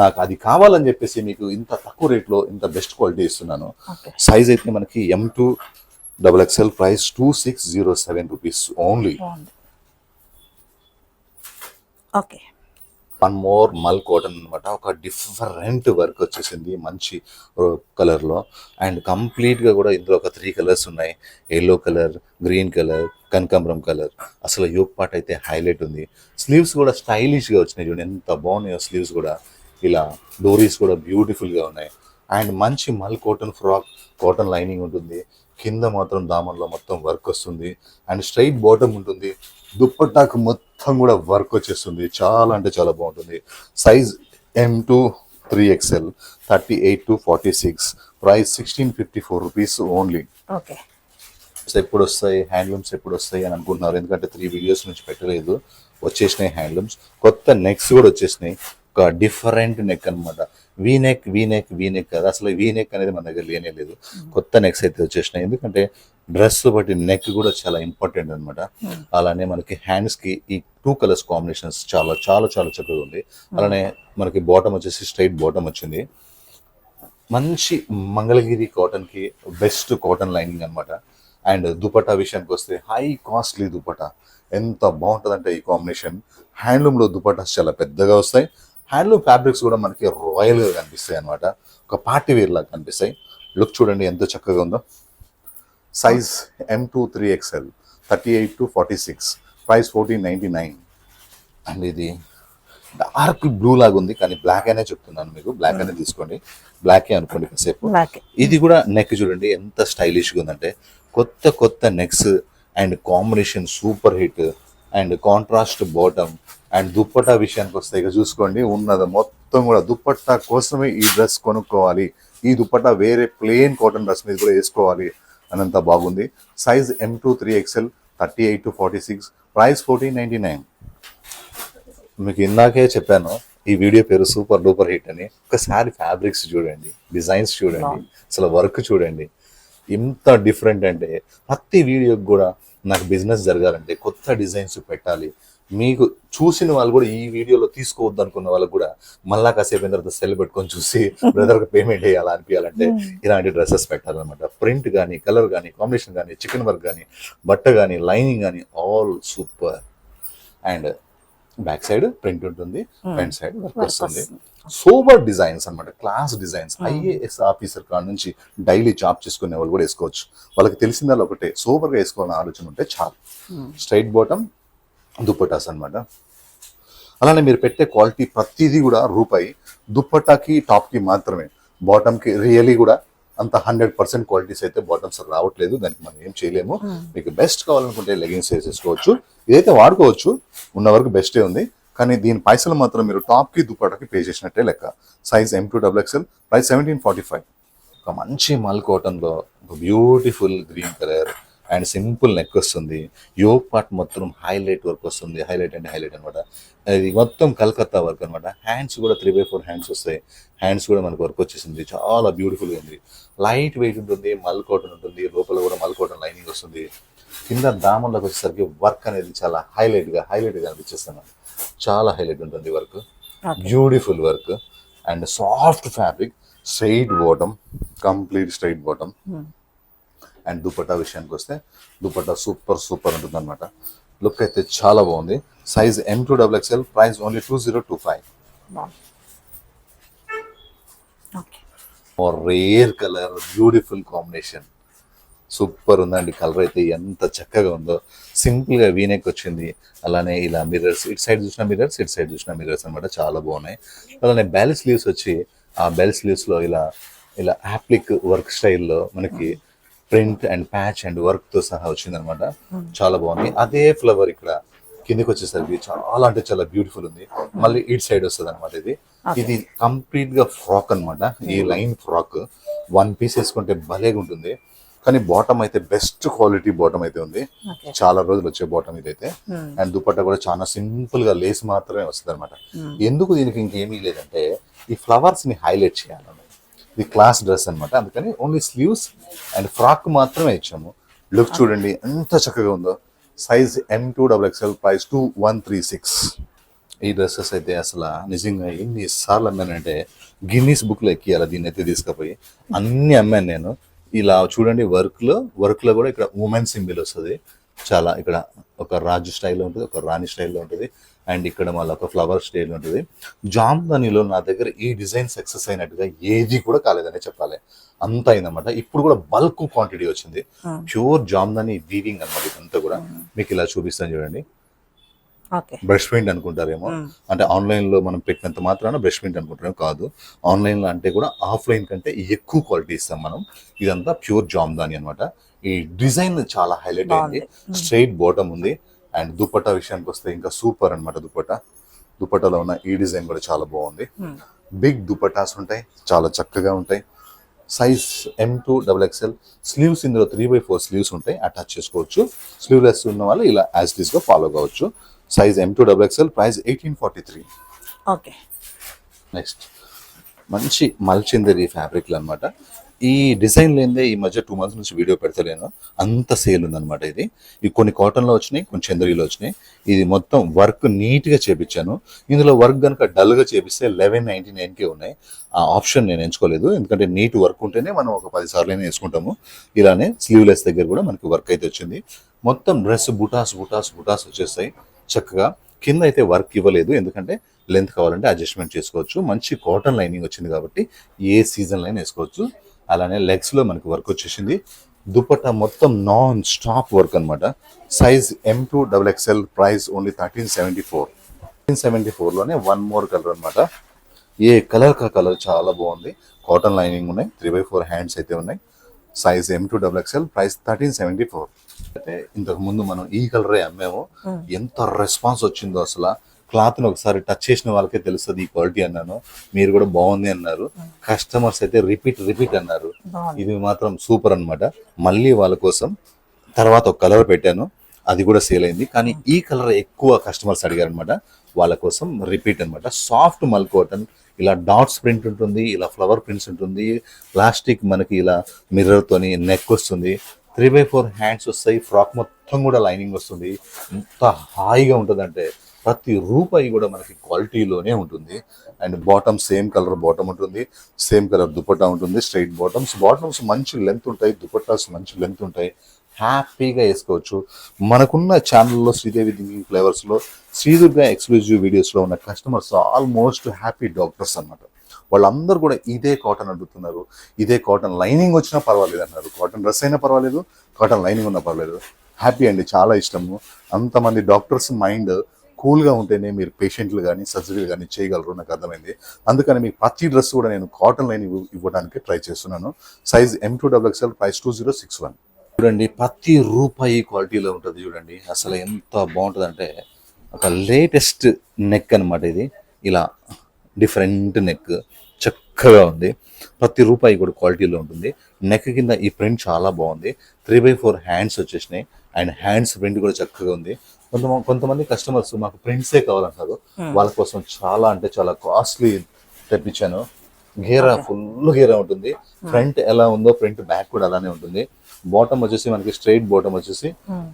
నాకు అది కావాలని చెప్పేసి మీకు ఇంత తక్కువ రేట్లో ఇంత బెస్ట్ క్వాలిటీ ఇస్తున్నాను. ఓకే. సైజ్ అయితే మనకి M2XXL ప్రైస్ 2607 రూపీస్ ఓన్లీ. బాగుంది. ఓకే. వన్ మోర్ మల్ కాటన్ అనమాట. ఒక డిఫరెంట్ వర్క్ వచ్చేసింది మంచి కలర్లో. అండ్ కంప్లీట్గా కూడా ఇందులో ఒక 3 కలర్స్ ఉన్నాయి. ఎల్లో కలర్, గ్రీన్ కలర్, కనకాంబరం కలర్. అసలు యోక్ పార్ట్ అయితే హైలైట్ ఉంది. స్లీవ్స్ కూడా స్టైలిష్గా వచ్చినాయి చూడండి, ఎంత బాగున్నాయో స్లీవ్స్ కూడా. ఇలా డోరీస్ కూడా బ్యూటిఫుల్గా ఉన్నాయి. అండ్ మంచి మల్ కాటన్ ఫ్రాక్, కాటన్ లైనింగ్ ఉంటుంది. కింద మాత్రం దామన్లో మొత్తం వర్క్ వస్తుంది. అండ్ స్ట్రైట్ బాటమ్ ఉంటుంది. దుప్పట్టాకు మొత్తం కూడా వర్క్ వచ్చేస్తుంది. చాలా అంటే చాలా బాగుంటుంది. Size M2 3XL 38 to 46 price 1654 rupees only. Okay. ఎప్పుడు వస్తాయి హ్యాండ్లూమ్స్, ఎప్పుడు వస్తాయి అని అనుకుంటున్నారు, ఎందుకంటే 3 వీడియోస్ నుంచి పెట్టలేదు. వచ్చేసినాయి హ్యాండ్లూమ్స్. కొత్త నెక్స్ కూడా వచ్చేసినాయి. ఒక డిఫరెంట్ నెక్ అనమాట. వీ నెక్ కదా, అసలు వీ నెక్ అనేది మన దగ్గర లేనే లేదు. కొత్త నెక్స్ అయితే వచ్చేసినాయి. ఎందుకంటే డ్రెస్ బట్టి నెక్ కూడా చాలా ఇంపార్టెంట్ అనమాట. అలానే మనకి హ్యాండ్స్కి ఈ 2 కలర్స్ కాంబినేషన్స్ చాలా చాలా చాలా చక్కగా ఉంది. అలానే మనకి బాటమ్ వచ్చేసి స్ట్రైట్ బాటమ్ వచ్చింది. మంచి మంగళగిరి కాటన్కి బెస్ట్ కాటన్ లైనింగ్ అనమాట. అండ్ దుపట్టా విషయానికి వస్తే హై కాస్ట్లీ దుపట్టా. ఎంత బాగుంటుందంటే ఈ కాంబినేషన్. హ్యాండ్లూమ్లో దుపట్టాస్ చాలా పెద్దగా వస్తాయి. హ్యాండ్లూమ్ ఫ్యాబ్రిక్స్ కూడా మనకి రాయల్గా కనిపిస్తాయి అనమాట. ఒక పార్టీ వేర్ లాగా కనిపిస్తాయి. లుక్ చూడండి ఎంత చక్కగా ఉందో. Size M2 3XL 38 to 46 price 1499. And ఇది డార్క్ బ్లూ లాగా ఉంది, కానీ బ్లాక్ అనే చెప్తున్నాను మీకు. బ్లాక్ అనే తీసుకోండి, బ్లాకే అనుకోండి కాసేపు. ఇది కూడా నెక్ చూడండి ఎంత స్టైలిష్గా ఉందంటే. కొత్త next and combination super hit. And contrast bottom. And dupatta విషయానికి వస్తే ఇక చూసుకోండి, ఉన్నది మొత్తం కూడా దుప్పట్టా కోసమే ఈ డ్రెస్ కొనుక్కోవాలి. ఈ దుప్పట్టా వేరే ప్లెయిన్ కాటన్ డ్రెస్ మీద కూడా వేసుకోవాలి అనంత బాగుంది. Size M2 3XL 38 to 46 price 1499. మీకు ఇందాకే చెప్పాను ఈ వీడియో పేరు సూపర్ డూపర్ హిట్ అని. ఒకసారి ఫ్యాబ్రిక్స్ చూడండి, డిజైన్స్ చూడండి, అసలు వర్క్ చూడండి. ఇంత డిఫరెంట్ అంటే ప్రతి వీడియోకి కూడా నాకు బిజినెస్ జరగాలంటే కొత్త డిజైన్స్ పెట్టాలి. మీకు చూసిన వాళ్ళు కూడా ఈ వీడియోలో తీసుకోవద్దు అనుకున్న వాళ్ళకి కూడా మళ్ళా కాసేపు అయిన తర్వాత సెల్ పెట్టుకొని చూసి బ్రదర్కి పేమెంట్ చేయాలా అనిపించాలంటే ఇలాంటి డ్రెస్సెస్ పెట్టాలన్నమాట. ప్రింట్ కానీ, కలర్ కానీ, కాంబినేషన్ కానీ, చికెన్ వర్క్ కానీ, బట్ట కానీ, లైనింగ్ కానీ all super. And back side print ఉంటుంది, ఫ్రంట్ సైడ్ వర్క్ వస్తుంది. సూపర్ డిజైన్స్ అనమాట, క్లాస్ డిజైన్స్. IAS ఆఫీసర్ కాడ నుంచి డైలీ జాబ్ చేసుకునే వాళ్ళు కూడా వేసుకోవచ్చు. వాళ్ళకి తెలిసిందా ఒకటే, సూపర్గా వేసుకోవాలని ఆలోచన ఉంటే చాలు. స్ట్రైట్ బాటమ్ దుప్పటాస్ అనమాట. అలానే మీరు పెట్టే క్వాలిటీ ప్రతిదీ కూడా రూపాయి. దుప్పటాకి టాప్కి మాత్రమే, బాటమ్కి రియలీ కూడా అంత 100% క్వాలిటీస్ అయితే బాటమ్స్ రావట్లేదు. దానికి మనం ఏం చేయలేము. మీకు బెస్ట్ కావాలనుకుంటే లెగిన్స్ వేసేసుకోవచ్చు. ఇదైతే వాడుకోవచ్చు, ఉన్న వరకు బెస్టే ఉంది. కానీ దీని పైసలు మాత్రం మీరు టాప్కి దుప్పటాకి పే చేసినట్టే లెక్క. Size M2XL price 1745. ఒక మంచి మల్ కాటన్లో ఒక beautiful green colour and simple neck వస్తుంది. యోక్ పార్ట్ మొత్తం హైలైట్ వర్క్ వస్తుంది. హైలైట్ అంటే హైలైట్ అనమాట. ఇది మొత్తం కలకత్తా వర్క్ అనమాట. హ్యాండ్స్ కూడా 3/4 హ్యాండ్స్ వస్తాయి. హ్యాండ్స్ కూడా మనకు వర్క్ వచ్చేసింది. చాలా బ్యూటిఫుల్గా ఉంది. లైట్ వెయిట్ ఉంటుంది, మల్ కాటన్ ఉంటుంది. లోపల కూడా మల్ కాటన్ లైనింగ్ వస్తుంది. కింద దామన్లోకి వచ్చేసరికి వర్క్ అనేది చాలా హైలైట్గా అనిపించేస్తున్నాను. చాలా హైలైట్ ఉంటుంది work. Beautiful work and soft fabric. Straight bottom, complete straight bottom. And dupatta విషయానికి వస్తే దుపట్టా సూపర్ ఉంటుంది అనమాట. లుక్ అయితే చాలా బాగుంది. Size M2XXL price only 2025. Rare colour, beautiful combination, super ఉందండి. కలర్ అయితే ఎంత చక్కగా ఉందో. సింపుల్గా వీనెక్ వచ్చింది. అలానే ఇలా మిర్రర్స్, ఇటు సైడ్ చూసిన మిర్రర్స్, ఇటు సైడ్ చూసిన మిర్రర్స్ అనమాట. చాలా బాగున్నాయి. అలానే బెల్ స్లీవ్స్ వచ్చి ఆ బెల్ స్లీవ్స్లో ఇలా యాప్లిక్ వర్క్ స్టైల్లో మనకి ప్రింట్ అండ్ ప్యాచ్ అండ్ వర్క్తో సహా వచ్చిందనమాట. చాలా బాగుంది. అదే ఫ్లవర్ ఇక్కడ కిందకి వచ్చేసరికి చాలా అంటే చాలా బ్యూటిఫుల్ ఉంది. మళ్ళీ ఇటు సైడ్ వస్తుంది అనమాట. ఇది కంప్లీట్గా ఫ్రాక్ అనమాట. ఈ లైన్ ఫ్రాక్ 1 పీస్ వేసుకుంటే భలేగా ఉంటుంది. కానీ బాటమ్ అయితే బెస్ట్ క్వాలిటీ బాటమ్ అయితే ఉంది. చాలా రోజులు వచ్చే బాటమ్ ఇదైతే. అండ్ దుపట్టా కూడా చాలా సింపుల్ గా లేస్ మాత్రమే వస్తుంది అనమాట. ఎందుకు దీనికి ఇంకేమీ లేదంటే ఈ ఫ్లవర్స్ ని హైలైట్ చేయాలన్నమాట. ఇది క్లాస్ డ్రెస్ అనమాట. అందుకని ఓన్లీ స్లీవ్స్ అండ్ ఫ్రాక్ మాత్రమే ఇచ్చాము. లుక్ చూడండి ఎంత చక్కగా ఉందో. Size M2XXL price 2136. ఈ డ్రెస్సెస్ అయితే అసలు నిజంగా ఎన్నిసార్లు అమ్మానంటే గిన్నీస్ బుక్లో ఎక్కియాలి దీన్ని అయితే తీసుకుపోయి. అన్ని అమ్మాను నేను. ఇలా చూడండి వర్క్లో కూడా ఇక్కడ ఉమెన్ సింబల్ వస్తుంది. చాలా ఇక్కడ ఒక రాజు స్టైల్లో ఉంటుంది, ఒక రాణి స్టైల్లో ఉంటుంది, అండ్ ఇక్కడ మళ్ళీ ఒక ఫ్లవర్ స్టైల్ ఉంటుంది. జామ్దానిలో నా దగ్గర ఈ డిజైన్ సక్సెస్ అయినట్టుగా ఏది కూడా కాలేదనే చెప్పాలి. అంత అయిందన్నమాట. ఇప్పుడు కూడా బల్క్ క్వాంటిటీ వచ్చింది. ప్యూర్ జామ్దాని వీవింగ్ అన్నమాట. ఇదంతా కూడా మీకు ఇలా చూపిస్తాను చూడండి. బ్రష్ పెయింట్ అనుకుంటారేమో, అంటే ఆన్లైన్లో మనం పెట్టినంత మాత్రాన బ్రష్ పెయింట్ అనుకుంటారేమో, కాదు. ఆన్లైన్లో అంటే కూడా ఆఫ్లైన్ కంటే ఎక్కువ క్వాలిటీ ఇస్తాం మనం. ఇదంతా ప్యూర్ జామ్దాని అనమాట. ఈ డిజైన్ చాలా హైలైట్ అయింది. స్ట్రైట్ బాటమ్ ఉంది, అండ్ దుపట్టా విషయానికి వస్తే ఇంకా సూపర్ అనమాట. దుపట్టాలో ఉన్న ఈ డిజైన్ కూడా చాలా బాగుంది. బిగ్ దుపట్టాస్ ఉంటాయి, చాలా చక్కగా ఉంటాయి. Size M2XXL. స్లీవ్స్ ఇందులో 3/4 స్లీవ్స్ ఉంటాయి, అటాచ్ చేసుకోవచ్చు. స్లీవ్లెస్ ఉన్న వాళ్ళు ఇలా యాజ్ గా ఫాలో కావచ్చు. Size M2XXL, price 1843. Okay. Next మంచి మల్చిందరీ ఫ్యాబ్రిక్లు అనమాట. ఈ డిజైన్ లేదే ఈ మధ్య 2 months నుంచి వీడియో పెడతలేను, అంత సేల్ ఉందన్నమాట. ఇది కొన్ని కాటన్లో వచ్చినాయి, కొన్ని చందరీలో వచ్చినాయి. ఇది మొత్తం వర్క్ నీట్గా చేపించాను. ఇందులో వర్క్ కనుక డల్గా చేపిస్తే 1199కే ఉన్నాయి. ఆ ఆప్షన్ నేను ఎంచుకోలేదు, ఎందుకంటే నీట్ వర్క్ ఉంటేనే మనం ఒక 10 సార్లు వేసుకుంటాము. ఇలానే స్లీవ్లెస్ దగ్గర కూడా మనకి వర్క్ అయితే వచ్చింది. మొత్తం డ్రెస్ బుటాస్ వచ్చేస్తాయి చక్కగా. కింద అయితే వర్క్ ఇవ్వలేదు, ఎందుకంటే లెంత్ కావాలంటే అడ్జస్ట్మెంట్ చేసుకోవచ్చు. మంచి కాటన్ లైనింగ్ వచ్చింది కాబట్టి ఏ సీజన్ లైన్ వేసుకోవచ్చు. అలానే లెగ్స్లో మనకి వర్క్ వచ్చేసింది. దుపట్టా మొత్తం నాన్ స్టాప్ వర్క్ అనమాట. Size M2XXL, price only 1374. 1374లోనే 1 more colour అనమాట. ఏ కలర్ కా కలర్ చాలా బాగుంది. కాటన్ లైనింగ్ ఉన్నాయి, 3/4 హ్యాండ్స్ అయితే ఉన్నాయి. Size M2XXL, price 1374. అయితే ఇంతకు ముందు మనం ఈ కలరే అమ్మాము. ఎంత రెస్పాన్స్ వచ్చిందో అసలు. క్లాత్ని ఒకసారి టచ్ చేసిన వాళ్ళకే తెలుస్తుంది ఈ క్వాలిటీ అన్నాను. మీరు కూడా బాగుంది అన్నారు. కస్టమర్స్ అయితే రిపీట్ అన్నారు. ఇది మాత్రం సూపర్ అనమాట. మళ్ళీ వాళ్ళ కోసం తర్వాత ఒక కలర్ పెట్టాను, అది కూడా సేల్ అయింది. కానీ ఈ కలర్ ఎక్కువ కస్టమర్స్ అడిగారు అనమాట. వాళ్ళ కోసం రిపీట్ అనమాట. సాఫ్ట్ మల్ కాటన్, ఇలా డాట్స్ ప్రింట్ ఉంటుంది, ఇలా ఫ్లవర్ ప్రింట్స్ ఉంటుంది, ప్లాస్టిక్ మనకి ఇలా మిర్రర్తోని నెక్ వస్తుంది, 3/4 హ్యాండ్స్ వస్తాయి. ఫ్రాక్ మొత్తం కూడా లైనింగ్ వస్తుంది. ఎంత హాయిగా ఉంటుందంటే ప్రతి రూపాయి కూడా మనకి క్వాలిటీలోనే ఉంటుంది. And bottom same colour bottom ఉంటుంది, సేమ్ కలర్ దుపట్టా ఉంటుంది. స్ట్రైట్ బాటమ్స్ మంచి లెంత్ ఉంటాయి, దుపట్టాస్ మంచి లెంత్ ఉంటాయి. హ్యాపీగా వేసుకోవచ్చు. మనకున్న ఛానల్లో శ్రీదేవి థింకింగ్ ఫ్లేవర్స్లో శ్రీదుర్గా ఎక్స్క్లూజివ్ వీడియోస్లో ఉన్న కస్టమర్స్ ఆల్మోస్ట్ హ్యాపీ డాక్టర్స్ అన్నమాట. వాళ్ళందరూ కూడా ఇదే కాటన్ అడుగుతున్నారు. ఇదే కాటన్ లైనింగ్ వచ్చినా పర్వాలేదు అన్నారు. కాటన్ డ్రెస్ అయినా పర్వాలేదు, కాటన్ లైనింగ్ ఉన్నా పర్వాలేదు. హ్యాపీ అండి, చాలా ఇష్టము. అంతమంది డాక్టర్స్ మైండ్ కూల్గా ఉంటేనే మీరు పేషెంట్లు కానీ సర్జరీలు కానీ చేయగలరు, నాకు అర్థమైంది. అందుకని మీకు ప్రతి డ్రెస్ కూడా నేను కాటన్ లైనింగ్ ఇవ్వడానికి ట్రై చేస్తున్నాను. Size M2XXL, price 2061. చూడండి, ప్రతి రూపాయి క్వాలిటీలో ఉంటుంది. చూడండి అసలు ఎంత బాగుంటుంది అంటే ఒక లేటెస్ట్ నెక్ అనమాట. ఇది ఇలా డిఫరెంట్ నెక్, చక్కగా ఉంది. ప్రతి రూపాయి కూడా క్వాలిటీలో ఉంటుంది. నెక్ కింద ఈ ప్రింట్ చాలా బాగుంది. 3/4 హ్యాండ్స్ వచ్చేసినాయి, అండ్ హ్యాండ్స్ ప్రింట్ కూడా చక్కగా ఉంది. కొంతమంది కస్టమర్స్ మాకు ప్రింట్సే కావాలంటారు. వాళ్ళ కోసం చాలా అంటే చాలా కాస్ట్లీ తెప్పించాను. ఫుల్ గేరా ఉంటుంది. ఫ్రంట్ ఎలా ఉందో ప్రింట్ బ్యాక్ కూడా అలానే ఉంటుంది. బాటమ్ వచ్చేసి మనకి స్ట్రైట్ బాటమ్ వచ్చేసి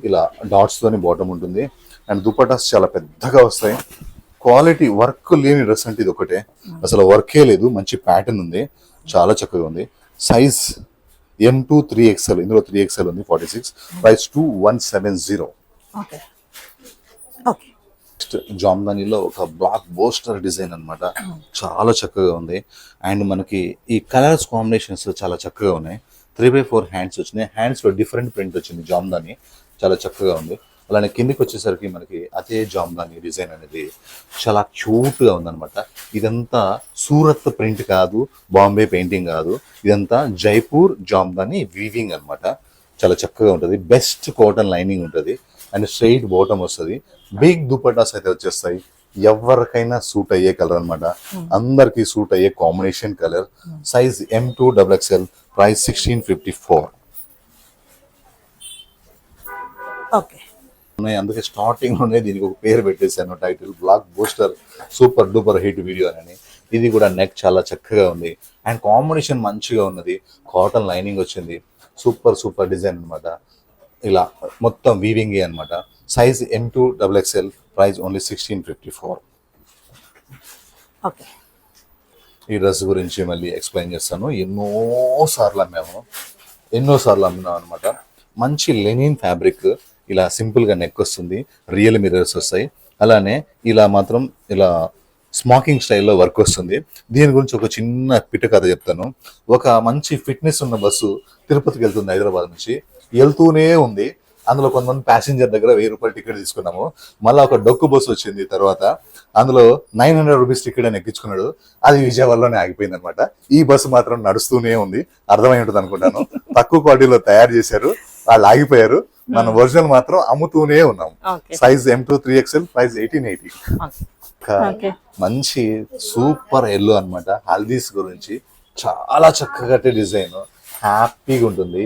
ఇలా డాట్స్ తోని బాటమ్ ఉంటుంది. అండ్ దుపటాస్ చాలా పెద్దగా వస్తాయి. క్వాలిటీ వర్క్ లేని డ్రెస్ అంటే ఇది ఒకటే, అసలు వర్కే లేదు. మంచి ప్యాటర్న్ ఉంది, చాలా చక్కగా ఉంది. సైజ్ M2 3XL, ఇందులో 3XL ఉంది, 46. ప్రైస్ 2170. నెక్స్ట్ జామ్దానిలో ఒక బ్లాక్ బోస్టర్ డిజైన్ అనమాట. చాలా చక్కగా ఉంది. అండ్ మనకి ఈ కలర్స్ కాంబినేషన్స్ చాలా చక్కగా ఉన్నాయి. 3/4 హ్యాండ్స్ వచ్చినాయి. హ్యాండ్స్లో డిఫరెంట్ ప్రింట్ వచ్చింది జామ్దాని, చాలా చక్కగా ఉంది. అలానే కిందికి వచ్చేసరికి మనకి అదే జామ్దాని డిజైన్ అనేది చాలా క్యూట్గా ఉందన్నమాట. ఇదంతా సూరత్ ప్రింట్ కాదు, బాంబే పెయింటింగ్ కాదు, ఇదంతా జైపూర్ జామ్దాని వీవింగ్ అనమాట. చాలా చక్కగా ఉంటుంది. బెస్ట్ కాటన్ లైనింగ్ ఉంటుంది, అండ్ స్ట్రైట్ బాటమ్ వస్తుంది. బిగ్ దుపట్టాస్ అయితే వచ్చేస్తాయి. ఎవరికైనా సూట్ అయ్యే కలర్ అనమాట. అందరికి సూట్ అయ్యే combination colour. Size M2XXL, price 1654. అందుకే స్టార్టింగ్ లోనే దీనికి ఒక పేరు పెట్టేశాను, title blockbuster super duper hit video అని. ఇది కూడా నెక్ చాలా చక్కగా ఉంది, అండ్ కాంబినేషన్ మంచిగా ఉన్నది. కాటన్ లైనింగ్ వచ్చింది. సూపర్ డిజైన్ అనమాట. ఇలా మొత్తం వీవింగ్ అనమాట. Size M2XXL, price only 1654. Okay. ఈ డ్రెస్ గురించి మళ్ళీ ఎక్స్ప్లెయిన్ చేస్తాను. ఎన్నోసార్లు అమ్మినాం అనమాట. మంచి లెనిన్ ఫ్యాబ్రిక్, ఇలా సింపుల్గా నెక్ వస్తుంది, రియల్ మిర్రర్స్ వస్తాయి. అలానే ఇలా మాత్రం ఇలా స్మాకింగ్ స్టైల్లో వర్క్ వస్తుంది. దీని గురించి ఒక చిన్న పిట్ట కథ చెప్తాను. ఒక మంచి ఫిట్నెస్ ఉన్న బస్సు తిరుపతికి వెళ్తుంది హైదరాబాద్ నుంచి, వెళ్తూనే ఉంది. అందులో కొంతమంది ప్యాసింజర్ దగ్గర 1000 రూపాయలు టికెట్ తీసుకున్నాము. మళ్ళీ ఒక డొక్కు బస్సు వచ్చింది తర్వాత, అందులో 900 రూపీస్ టికెట్ అని ఎక్కించుకున్నాడు. అది విజయవాడలోనే ఆగిపోయింది అనమాట. ఈ బస్సు మాత్రం నడుస్తూనే ఉంది. అర్థమై ఉంటుంది అనుకుంటాను. తక్కువ క్వాలిటీలో తయారు చేశారు, వాళ్ళు ఆగిపోయారు. మన ఒరిజినల్ మాత్రం అమ్ముతూనే ఉన్నాం. Size M2 3XL, price 1880. మంచి సూపర్ ఎల్లో అన్నమాట. హల్దీస్ గురించి చాలా చక్కగా డిజైన్, హ్యాపీగా ఉంటుంది.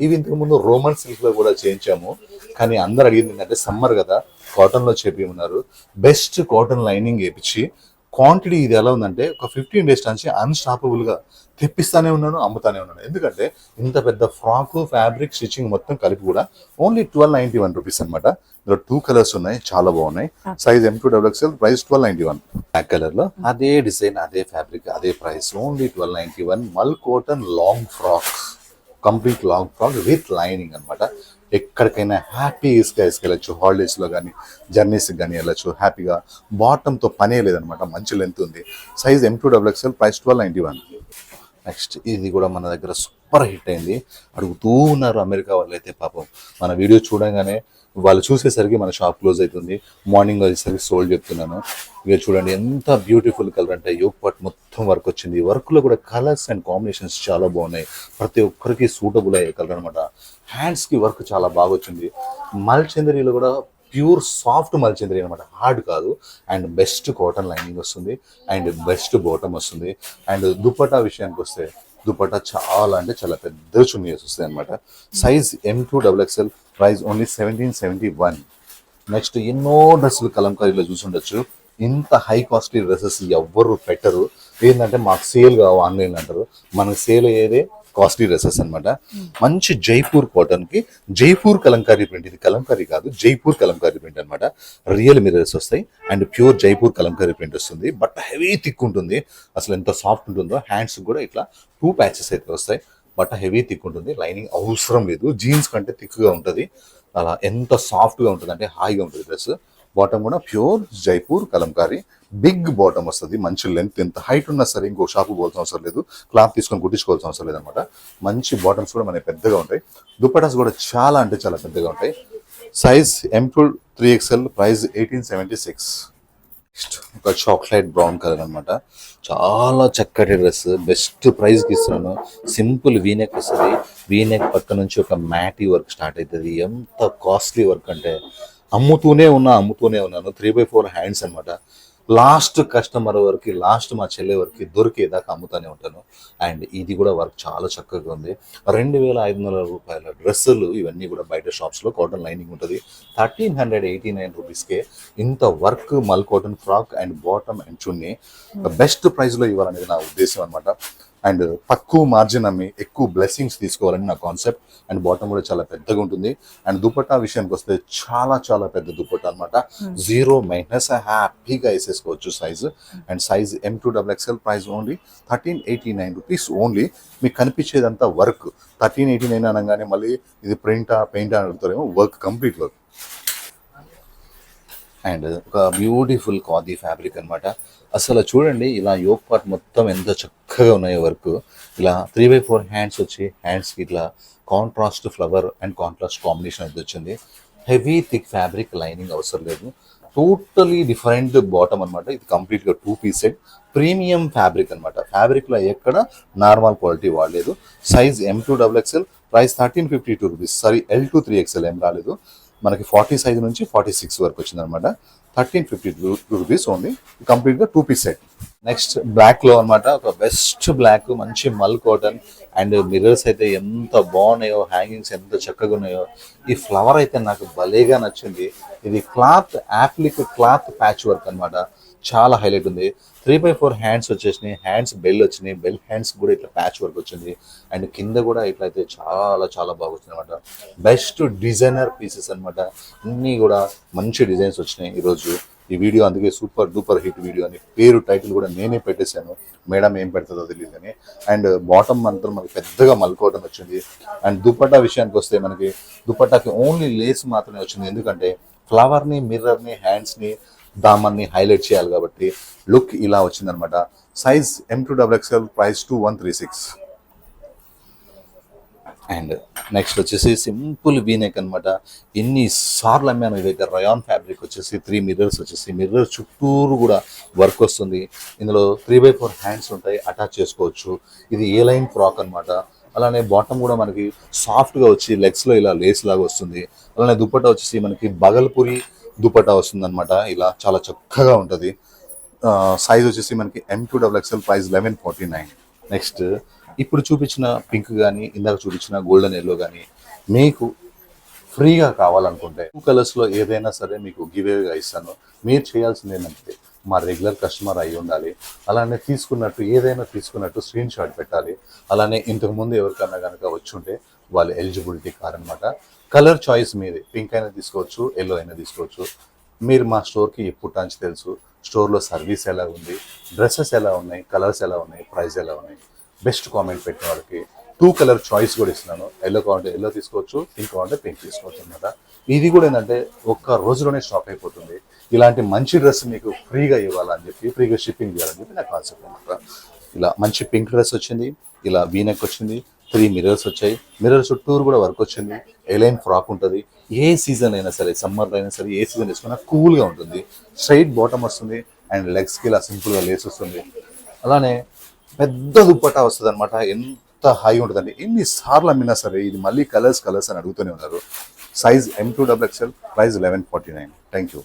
ఇవి ఇంతకు ముందు రోమన్ సిల్క్ లో కూడా చేయించాము, కానీ అందరు అడిగింది ఏంటంటే సమ్మర్ కదా కాటన్ లో చేపిమన్నారు. బెస్ట్ కాటన్ లైనింగ్ వేపించి క్వాంటిటీ ఇది ఎలా ఉందంటే ఒక 15 days నుంచి అన్స్టాపబుల్ గా తెప్పిస్తానే ఉన్నాను, అమ్ముతానే ఉన్నాను. ఎందుకంటే ఇంత పెద్ద ఫ్రాక్ ఫ్యాబ్రిక్ స్టిచ్చింగ్ మొత్తం కలిపి కూడా ఓన్లీ 1291 రూపీస్ అనమాట. ఇందులో 2 కలర్స్ ఉన్నాయి, చాలా బాగున్నాయి. Size M2 XXL, price 1291. Black colour లో అదే డిజైన్, అదే ఫ్యాబ్రిక్, అదే ప్రైస్, ఓన్లీ 1291. మల్ cotton long frock, complete long frock with lining అనమాట. ఎక్కడికైనా హ్యాపీ తీసుకెళ్ళచ్చు, హాలిడేస్లో కానీ జర్నీస్కి కానీ వెళ్ళచ్చు హ్యాపీగా. బాటంతో పనే లేదనమాట, మంచి లెంత్ ఉంది. Size M2 XXL, price 1291. Next ఇది కూడా మన దగ్గర సూపర్ హిట్ అయింది. అడుగుతూ ఉన్నారు అమెరికా వాళ్ళు అయితే, పాపం మన వీడియో చూడగానే వాళ్ళు చూసేసరికి మన షాప్ క్లోజ్ అవుతుంది. మార్నింగ్ వచ్చేసరికి సోల్డ్ చెప్తున్నాను. ఇక చూడండి ఎంత బ్యూటిఫుల్ కలర్ అంటే, యోగ్ పార్ట్ మొత్తం వర్క్ వచ్చింది. వర్క్లో కూడా కలర్స్ అండ్ కాంబినేషన్స్ చాలా బాగున్నాయి, ప్రతి ఒక్కరికి సూటబుల్ అయ్యే కలర్ అనమాట. హ్యాండ్స్కి వర్క్ చాలా బాగా వచ్చింది. మల్చందరిలో కూడా ప్యూర్ సాఫ్ట్ మల్చందరి అనమాట, హార్డ్ కాదు. అండ్ బెస్ట్ కాటన్ లైనింగ్ వస్తుంది, అండ్ బెస్ట్ బాటమ్ వస్తుంది. అండ్ దుపట్టా విషయానికి వస్తే దుపట్టా చాలా అంటే చాలా పెద్ద చున్నీస్ వస్తాయి అనమాట. Size M2 XXL, price only 1771. Next ఎన్నో డ్రెస్సులు కలంకారీలో చూసుండొచ్చు. ఇంత హై కాస్ట్లీ డ్రెస్సెస్ ఎవ్వరు పెట్టరు. ఏంటంటే మాకు సేల్ కావు ఆన్లైన్ అంటారు, మనకు సేల్ అయ్యేదే కాస్ట్లీ డ్రెస్సెస్ అనమాట. మంచి జైపూర్ కాటన్ కి జైపూర్ కలంకారీ ప్రింట్, ఇది కలంకారీ కాదు, జైపూర్ కలంకారీ ప్రింట్ అనమాట. రియల్ మిర్రర్స్ వస్తాయి and pure Jaipur Kalamkari print వస్తుంది. బట్ హెవీ థిక్ ఉంటుంది, అసలు ఎంత సాఫ్ట్ ఉంటుందో. హ్యాండ్స్ కూడా ఇట్లా 2 ప్యాచెస్ అయితే వస్తాయి. బట్ హెవీ థిక్ ఉంటుంది, లైనింగ్ అవసరం లేదు. జీన్స్ కంటే థిక్గా ఉంటుంది. అలా ఎంత సాఫ్ట్గా ఉంటుంది అంటే హాయిగా ఉంటుంది డ్రెస్. బాటమ్ కూడా pure Jaipur Kalamkari, big bottom వస్తుంది, మంచి లెంత్. ఎంత హైట్ ఉన్నా సరే ఇంకో షాపు పోవాల్సిన అవసరం లేదు, క్లాత్ తీసుకొని కుట్టించుకోవాల్సిన అవసరం లేదనమాట. మంచి బాటమ్స్ కూడా మనకి పెద్దగా ఉంటాయి. దుపటాస్ కూడా చాలా అంటే చాలా పెద్దగా ఉంటాయి. Size M2 3XL, price 1876. Next ఒక చాక్లెట్ బ్రౌన్ కలర్ అనమాట, చాలా చక్కటి డ్రెస్, బెస్ట్ ప్రైస్కి ఇస్తున్నాను. సింపుల్ వీనెక్ వస్తుంది, వీనెక్ పక్క నుంచి ఒక మ్యాటీ వర్క్ స్టార్ట్ అవుతుంది. ఎంత కాస్ట్లీ వర్క్ అంటే అమ్ముతూనే ఉన్నాను. 3/4 హ్యాండ్స్ అనమాట. లాస్ట్ కస్టమర్ వరకు, లాస్ట్ మా చెల్లె వరకు దొరికేదాకా అమ్ముతూనే ఉంటాను. అండ్ ఇది కూడా వర్క్ చాలా చక్కగా ఉంది. 2500 రూపాయల డ్రెస్సులు ఇవన్నీ కూడా బయట షాప్స్లో కాటన్ లైనింగ్ ఉంటుంది. 1389 రూపీస్కే ఇంత వర్క్ మల్ cotton frock and bottom and chunni best ప్రైస్లో ఇవ్వాలనేది నా ఉద్దేశం అనమాట. అండ్ తక్కువ మార్జిన్ అమ్మి ఎక్కువ బ్లెస్సింగ్స్ తీసుకోవాలని నా కాన్సెప్ట్. అండ్ బాటమ్ కూడా చాలా పెద్దగా ఉంటుంది. అండ్ దుపట్టా విషయానికి వస్తే చాలా చాలా పెద్ద దుపట్టా అనమాట, 0 మైనస్, హ్యాపీగా వేసేసుకోవచ్చు size. And size M2 XXL, price only 1389 rupees only. మీకు కనిపించేదంతా వర్క్. 1389 అనగానే మళ్ళీ ఇది ప్రింటా పెయింటా అని అడుగుతారేమో, వర్క్, కంప్లీట్ వర్క్. అండ్ ఒక బ్యూటిఫుల్ ఖాదీ ఫ్యాబ్రిక్ అనమాట. అసలు చూడండి ఇలా యోగ్ పార్ట్ మొత్తం ఎంత చక్కగా ఉన్నాయో వర్క్. ఇలా 3/4 హ్యాండ్స్ వచ్చి, హ్యాండ్స్కి ఇట్లా contrast flower and contrast combination అయితే వచ్చింది. హెవీ థిక్ ఫ్యాబ్రిక్, లైనింగ్ అవసరం లేదు. టోటలీ డిఫరెంట్ బాటమ్ అనమాట. ఇది కంప్లీట్గా 2 పీస్ సెట్, ప్రీమియం ఫ్యాబ్రిక్ అనమాట. ఫ్యాబ్రిక్లో ఎక్కడ నార్మల్ క్వాలిటీ వాడలేదు. Size M2 XXL, price 1352 rupees. Sorry, L2 3XL ఏం రాలేదు మనకి. 40 సైజ్ నుంచి 46 వరకు వచ్చింది అనమాట. 1352 రూపీస్ ఓన్లీ, కంప్లీట్గా 2 పీస్ సెట్. నెక్స్ట్ బ్లాక్లో అనమాట, ఒక బెస్ట్ బ్లాక్, మంచి మల్ కాటన్. అండ్ మిర్రర్స్ అయితే ఎంత బాగున్నాయో, హ్యాంగింగ్స్ ఎంత చక్కగా ఉన్నాయో. ఈ ఫ్లవర్ అయితే నాకు భలేగా నచ్చింది. ఇది cloth appliqué cloth patch work అనమాట, చాలా హైలైట్ ఉంది. 3/4 హ్యాండ్స్ వచ్చేసినాయి, హ్యాండ్స్ బెల్ వచ్చినాయి, బెల్ హ్యాండ్స్ కూడా ఇట్లా ప్యాచ్ వర్క్ వచ్చింది. అండ్ కింద కూడా ఇట్లా అయితే చాలా చాలా బాగా వచ్చింది అనమాట. బెస్ట్ డిజైనర్ పీసెస్ అనమాట, అన్నీ కూడా మంచి డిజైన్స్ వచ్చినాయి ఈరోజు. ఈ వీడియో అందుకే సూపర్ డూపర్ హిట్ వీడియో అని పేరు టైటిల్ కూడా నేనే పెట్టేశాను. మేడం ఏం పెడుతుందో తెలియదు కానీ. అండ్ బాటమ్ అంతా మనకి పెద్దగా మలుకోవడం వచ్చింది. అండ్ దుపట్టా విషయానికి వస్తే మనకి దుపట్టాకి ఓన్లీ లేస్ మాత్రమే వచ్చింది. ఎందుకంటే ఫ్లవర్ని, మిర్రర్ని, హ్యాండ్స్ని, దామన్ని హైలైట్ చేయాలి కాబట్టి లుక్ ఇలా వచ్చిందనమాట. Size M2XXL, price 2136. And next వచ్చేసి సింపుల్ వీనెక్ అనమాట. ఎన్నిసార్లు అమ్మాను ఇదైతే. రయాన్ ఫ్యాబ్రిక్ వచ్చేసి 3 మిర్రర్స్ వచ్చేసి మిర్రర్ చుట్టూరు కూడా వర్క్ వస్తుంది. ఇందులో 3/4 హ్యాండ్స్ ఉంటాయి, అటాచ్ చేసుకోవచ్చు. ఇది ఏ లైన్ ఫ్రాక్ అనమాట. అలానే బాటమ్ కూడా మనకి సాఫ్ట్గా వచ్చి లెగ్స్లో ఇలా లేస్ లాగా వస్తుంది. అలానే దుపట్టా వచ్చేసి మనకి బగల్పూరి దుపట్టా వస్తుంది అనమాట. ఇలా చాలా చక్కగా ఉంటుంది. సైజ్ వచ్చేసి మనకి M2XXL, ప్రైస్ 1149. నెక్స్ట్ ఇప్పుడు చూపించిన పింక్ కానీ ఇందాక చూపించిన గోల్డెన్ ఎల్లో కానీ మీకు ఫ్రీగా కావాలనుకుంటే 2 కలర్స్లో ఏదైనా సరే మీకు గివేగా ఇస్తాను. మీరు చేయాల్సింది ఏంటంటే మా రెగ్యులర్ కస్టమర్ అయి ఉండాలి. అలానే ఏదైనా తీసుకున్నట్టు స్క్రీన్ షాట్ పెట్టాలి. అలానే ఇంతకుముందు ఎవరికన్నా కనుక వచ్చి ఉంటే వాళ్ళ ఎలిజిబిలిటీ కార్ అనమాట. కలర్ చాయిస్ మీదే. పింక్ అయినా తీసుకోవచ్చు, ఎల్లో అయినా తీసుకోవచ్చు. మీరు మా స్టోర్కి ఎప్పుడు టచ్ తెలుసు, స్టోర్లో సర్వీస్ ఎలా ఉంది, డ్రెస్సెస్ ఎలా ఉన్నాయి, కలర్స్ ఎలా ఉన్నాయి, ప్రైస్ ఎలా ఉన్నాయి. బెస్ట్ కామెంట్ పెట్టిన వాళ్ళకి 2 కలర్ చాయిస్ కూడా ఇస్తున్నాను. ఎల్లో కావాలంటే ఎల్లో తీసుకోవచ్చు, పింక్ కావాలంటే పింక్ తీసుకోవచ్చు అనమాట. ఇది కూడా ఏంటంటే ఒక్క రోజులోనే స్టాక్ అయిపోతుంది. ఇలాంటి మంచి డ్రెస్ మీకు ఫ్రీగా ఇవ్వాలని చెప్పి, ఫ్రీగా షిప్పింగ్ చేయాలని చెప్పి నా కాన్సెప్ట్ అనమాట. ఇలా మంచి పింక్ డ్రెస్ వచ్చింది, ఇలా వీనెక్ వచ్చింది, 3 మిర్రర్స్ వచ్చాయి, మిర్రర్ చుట్టూరు కూడా వర్క్ వచ్చింది. ఎలైన్ ఫ్రాక్ ఉంటుంది. ఏ సీజన్ అయినా సరే, సమ్మర్లో అయినా సరే, ఏ సీజన్ వేసుకున్నా కూల్గా ఉంటుంది. స్ట్రైట్ బాటమ్ వస్తుంది అండ్ లెగ్స్కి ఇలా సింపుల్గా లేస్ వస్తుంది. అలానే పెద్ద దుప్పటా వస్తుంది అనమాట. ఎంత హై ఉంటుందండి. ఎన్నిసార్లు అమ్మినా సరే ఇది మళ్ళీ కలర్స్ అని అడుగుతూనే ఉన్నారు. Size M2XXL, price 1149. Thank you.